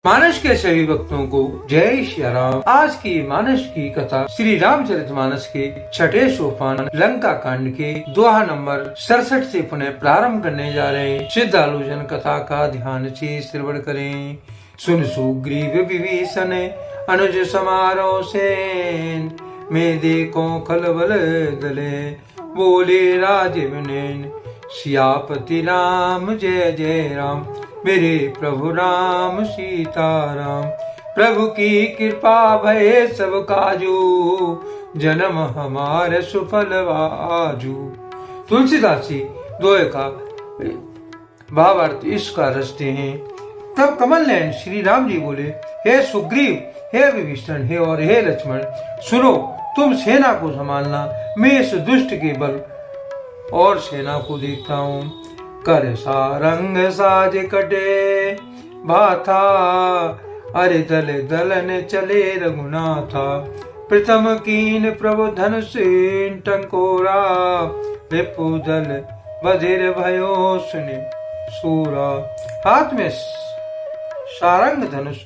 मानस के सभी भक्तों को जय श्री राम। आज की मानस की कथा श्री रामचरितमानस के छठे सोपान लंका कांड के दोहा नंबर 67 से पुनः प्रारंभ करने जा रहे हैं। श्रद्धालु जन कथा का ध्यान से श्रवण करें। सुन सुग्रीव विभीषण अनुज समारोह सेन, मैं देखो खलबल दले बोले राजीव नैन। सियापति राम जय जय राम, मेरे प्रभु राम सीताराम। प्रभु की कृपा भय सब काजू, जन्म हमारे सुफल आजू। तुलसीदास जी दोहे का भावार्थ इसका रचते हैं। तब कमल नयन श्री राम जी बोले, हे सुग्रीव, हे विभीषण, हे और हे लक्ष्मण, सुनो, तुम सेना को संभालना, मैं इस दुष्ट के बल और सेना को देखता हूँ। कर सारंग साज कटे भाथा, अरे दल दलन चले रघुनाथा। प्रथम कीन प्रभु धनुष टंकोरा, रिपु दल बधिर भयो सुने सूरा। हाथ में सारंग धनुष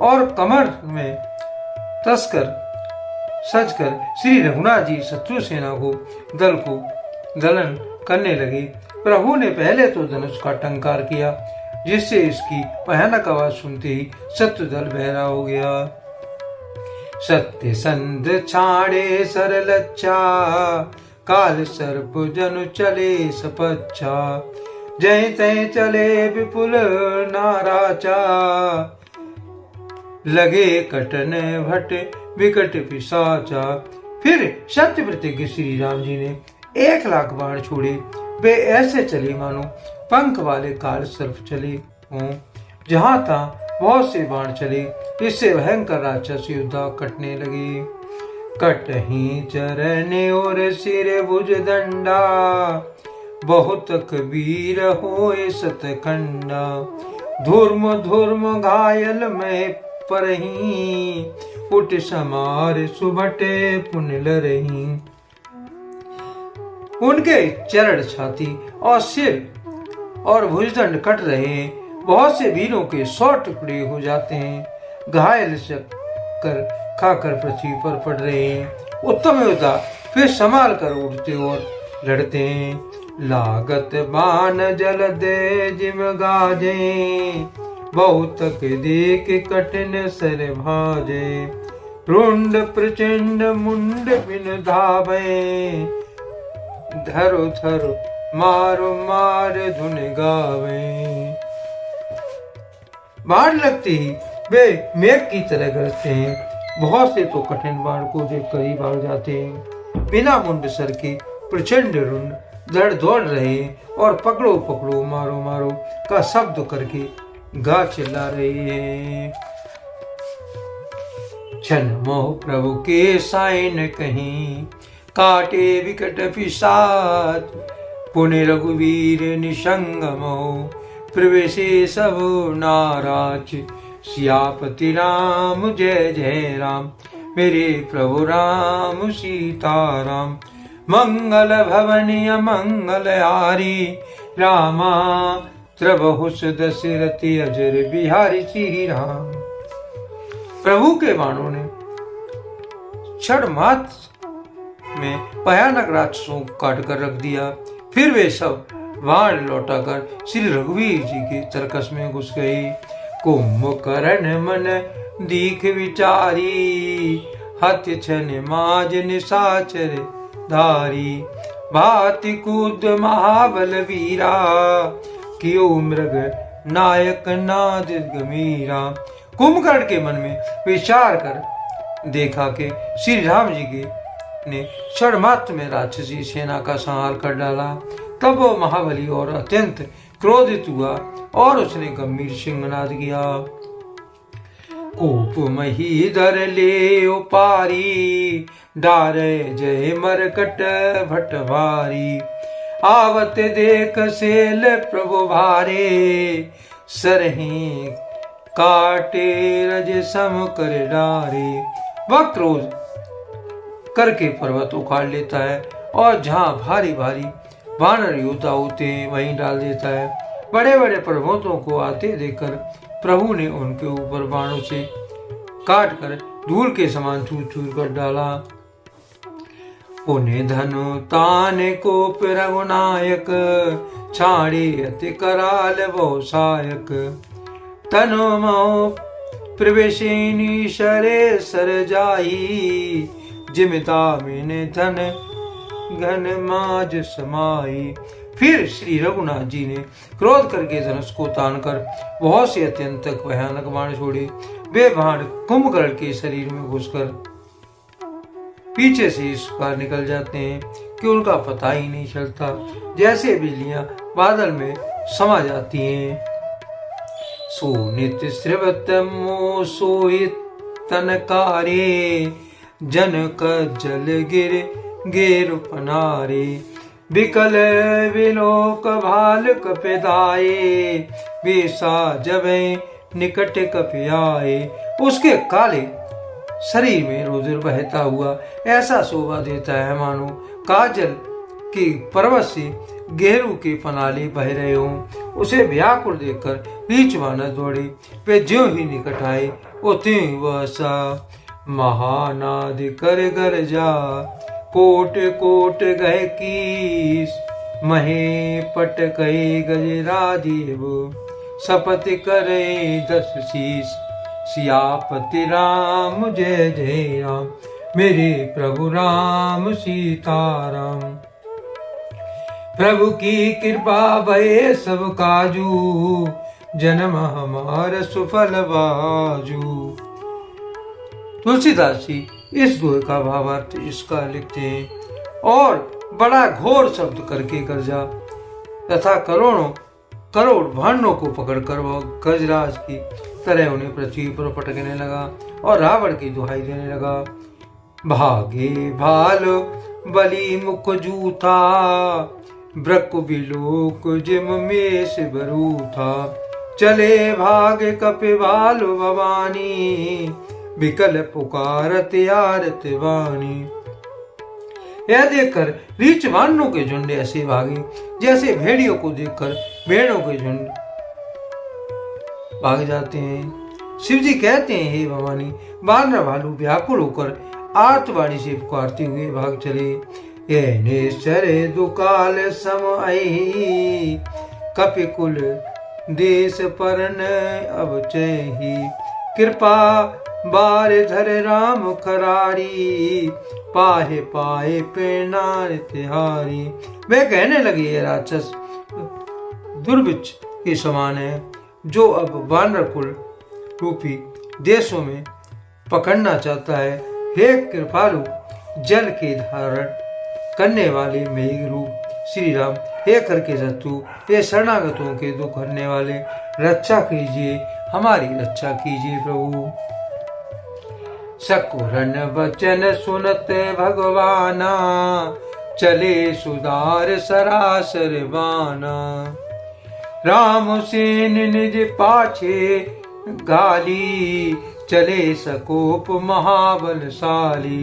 और कमर में तस्कर सजकर श्री रघुनाथ जी शत्रु सेना को दलन करने लगे। प्रभु ने पहले तो धनुष का टंकार किया, जिससे इसकी भयानक आवाज सुनते ही शत्रु दल बहरा हो गया। सत्य संध छाड़े सरलच्छा, काल सर्प जनु चले सपच्छा। जय तय चले विपुल नाराचा, लगे कटन भट विकट पिशाचा। फिर सत्य प्रतिज्ञ श्री राम जी ने 1,00,000 बाण छोड़े। वे ऐसे चले मानो पंख वाले काल सर्प चले हों। जहां था बहुत से बाण चले, इससे भयंकर राक्षस योद्धा कटने लगे। कटही चरने और सिर भुज दंडा, बहुत कबीर होए सतखंडा। धूर्म धूर्म घायल में परही, उठ समार सुभटे पुनिल रही। उनके चरण, छाती और सिर और भुजदंड कट रहे हैं। बहुत से वीरों के 100 टुकड़े हो जाते हैं। घायल कर खाकर पृथ्वी पर पड़ रहे हैं। उत्तम योद्धा फिर संभाल कर उठते और लड़ते हैं। लागत बाण जल दे जिम गाजे, बहुत देख कठिन सर भाजे। रुंड प्रचंड मुंड बिन धावे, धरो धरो मारो मार धुन गावे। बाण लगते ही वे मेघ की तरह गरजते हैं। बहुत से तो कठिन बाण को देखकर ही भाग जाते हैं। बिना मुंड सर के प्रचंड रुंड धड़ दौड़ रहे हैं और पकड़ो पकड़ो मारो मारो का शब्द करके गा चिल्ला रहे हैं। छन मोह प्रभु के साइन कहीं, काटे विकट पिशाच। पुण्य रघुवीर निसंगमो, प्रवेशे सब नाराज। सियापति राम जय जय राम, मेरे प्रभु राम सीताराम। मंगल भवनीय मंगल हारी, रामा त्रबहुस दशरथि अजर बिहारी श्री राम। प्रभु के बाणों ने क्षण मात्र में भयानक राक्षसों को काट कर रख दिया। फिर वे सब बाण लौटाकर श्री रघुवीर जी के तरकस में घुस गए। कुंभकर्ण मन दीख विचारी, हत्य छन माज निशाचर धारी। भाति कूद महाबल वीरा, कियो मृग नायक नाद गमीरा। कुंभकर्ण के मन में विचार कर देखा कि श्री राम जी के ने क्षण मात्र में राक्षसी सेना का संहार कर डाला। तब वो महाबली और अत्यंत क्रोधित हुआ और उसने गंभीर सिंहनाद किया। कोप महीधर ले उपारी, डारे जय मरकट भट भारी। आवत देख सेल प्रभु भारे, सरही काटे रज सम कर डारे। वह क्रोध करके पर्वत उखाड़ लेता है और जहाँ भारी भारी वानर योद्धा होते हैं वहीं डाल देता है। बड़े बड़े पर्वतों को आते देखकर प्रभु ने उनके ऊपर बाणों से काट कर धूल के समान चूर चूर कर डाला। उन्हें धनु ताने को रघुनायक, छाड़ी अति कराल बहु सायक। तनु मो प्रवेशिनी शरे सर जाई, जिमिता मैंने धन घन माज समाई। फिर श्री रघुनाथ जी ने क्रोध करके धनुष को तानकर बहुत से अत्यंत भयानक बाण छोड़े। वे बाण कुंभकर्ण के शरीर में घुसकर पीछे से इस प्रकार निकल जाते हैं कि उनका पता ही नहीं चलता, जैसे बिजलियां बादल में समा जाती हैं। सोनित श्रीवतमो सोहित तनकारे, जनक जल गिर गिर पनारे। विकल विलोक भाल कपिदाये, बेसा जबे निकट कपियाए। उसके काले शरीर में रुधिर बहता हुआ ऐसा शोभा देता है मानो काजल के पर्वत से गेरू के पनाले बह रहे हों। उसे व्याकुल देखकर रीछ वानर दौड़े। वे ज्यों ही निकट आए, त्यों वह सा महानाद कर गरजा। कोट कोट गए कीस, महे पट कहे गजराजीव। शपथ करे 10 शीस, सियापति राम जय जय राम। मेरे प्रभु राम सीताराम। प्रभु की कृपा भये सब काजू, जन्म हमार सुफल बाजू। तुलसीदास जी इस दोहे का भावार्थ इसका लिखते हैं। और बड़ा घोर शब्द करके गरजा तथा करोड़ों करोड़ भांडों को पकड़कर वह गजराज की तरह उन्हें पृथ्वी पर पटकने लगा और रावण की दुहाई देने लगा। भागे भाल बलि मुख जूथा, ब्रक बिलोक जिम में से बरू था। चले भाग कपिबाल भवानी, विकल पुकारत आरत वाणी। यह देखकर रीछ वानरों के झुंड ऐसे भागे जैसे भेड़ियों को देखकर भेड़ों के झुंड भाग जाते हैं। शिव जी कहते हैं, हे भवानी, वानर भालू व्याकुल होकर आर्तवाणी से पुकारते हुए भाग चले। ये निश्चर दुकाल सम आई, कपिकुल देश परन अब चही। कृपा बार धर राम खरारी, पाहे पाए पेनार तिहारी। वे कहने लगे, ये राक्षस दुर्भिक्ष के समान है, जो अब वानर कुल रूपी देशों में पकड़ना चाहता है। हे कृपालु, जल के धारण करने वाले मेघ रूप श्री राम, हे करके शत्रु, हे शरणागतों के दुख हरने वाले, रक्षा कीजिए, हमारी रक्षा कीजिए प्रभु। सकुरन वचन सुनत भगवाना, चले सुधार सरासर बाना। राम सेन निज पाछे गाली, चले सकोप महाबलशाली।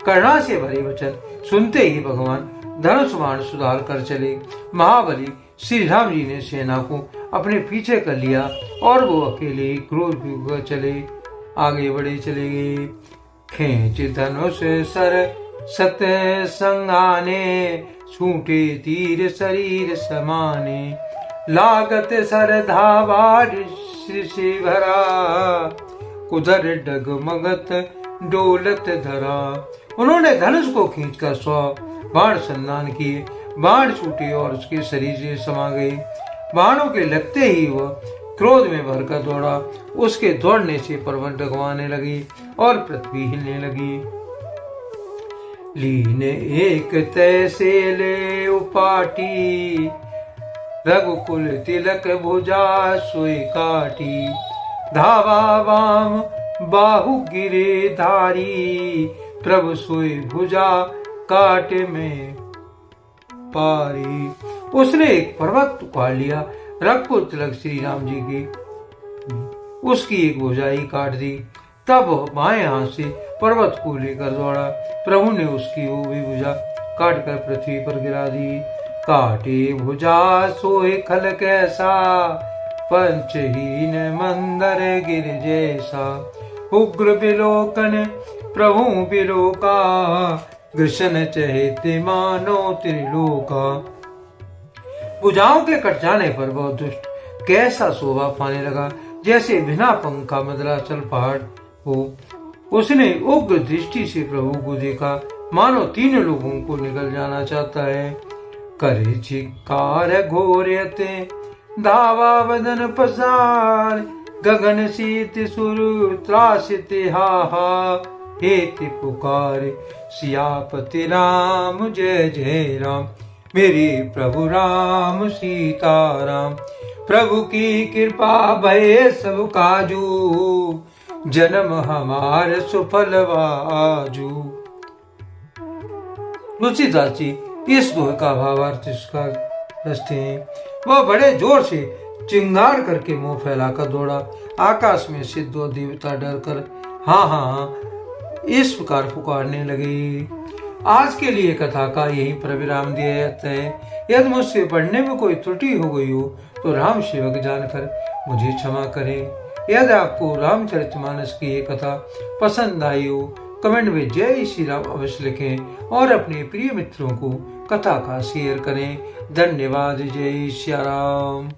करुणा से भरे वचन सुनते ही भगवान धनुष बाण सुधार कर चले। महाबली श्री राम जी ने सेना को अपने पीछे कर लिया और वो अकेले क्रोध चले आगे बढ़े चले गए। खींच धनुष सर सत संगाने, छूटे तीर शरीर समाने। लागत सर धावा ऋषि भरा, उधर डगमगत डोलत धरा। उन्होंने धनुष को खींचकर 100 बाण संधान किए। बाण छूटे और उसके शरीर से समा गए। बाणों के लगते ही वह क्रोध में भरकर दौड़ा। उसके दौड़ने से पर्वत डगवाने लगी और पृथ्वी हिलने लगी। लीन एक तैसे ले उपाटी, रघुकुल तिलक भुजा सोई काटी। धावा वाम बाहु गिरे धारी, प्रभु सोई भुजा काट में पारी। उसने एक पर्वत उखाड़ लिया, रघुकुल तिलक श्री राम जी की उसकी एक भुजाई काट दी। तब वह बाएं हाथ से पर्वत को लेकर दौड़ा। प्रभु ने उसकी वो भी भुजा काट कर पृथ्वी पर गिरा दी। काटे भुजा सोए खल कैसा, पंचहीन मंदर गिर जैसा, उग्र विलोकन प्रभु विलोका, कृष्ण चहेते मानो त्रिलोका। भुजाओं के कट जाने पर वह दुष्ट कैसा शोभा पाने लगा, जैसे बिना पंखा मद्राचल पहाड़ हो। उसने उग्र दृष्टि से प्रभु को देखा, मानो 3 लोगों को निकल जाना चाहता है। करे चिक्कार घोर्यते धावा वदन पसार, गगन शीत सुर त्रासिते हाहा, हेति पुकार सियापति राम जय जय राम। मेरे प्रभु राम सीताराम, प्रभु की कृपा भय सब काजू, जन्म हमार सुफल बाजू। तुलसीदास जी इस दोहे का भावार्थ इसका रचते हैं। वह बड़े जोर से चिंगार करके मुंह फैलाकर दौड़ा। आकाश में से 2 देवता डर कर हाँ हाँ इस प्रकार पुकारने लगे। आज के लिए कथा का यही पर विराम दिया जाता है। यदि मुझसे पढ़ने में कोई त्रुटि हो गई हो तो राम सेवक जानकर मुझे क्षमा करें। यदि आपको रामचरितमानस की ये कथा पसंद आई हो, कमेंट में जय श्री राम अवश्य लिखें और अपने प्रिय मित्रों को कथा का शेयर करें। धन्यवाद। जय श्री राम।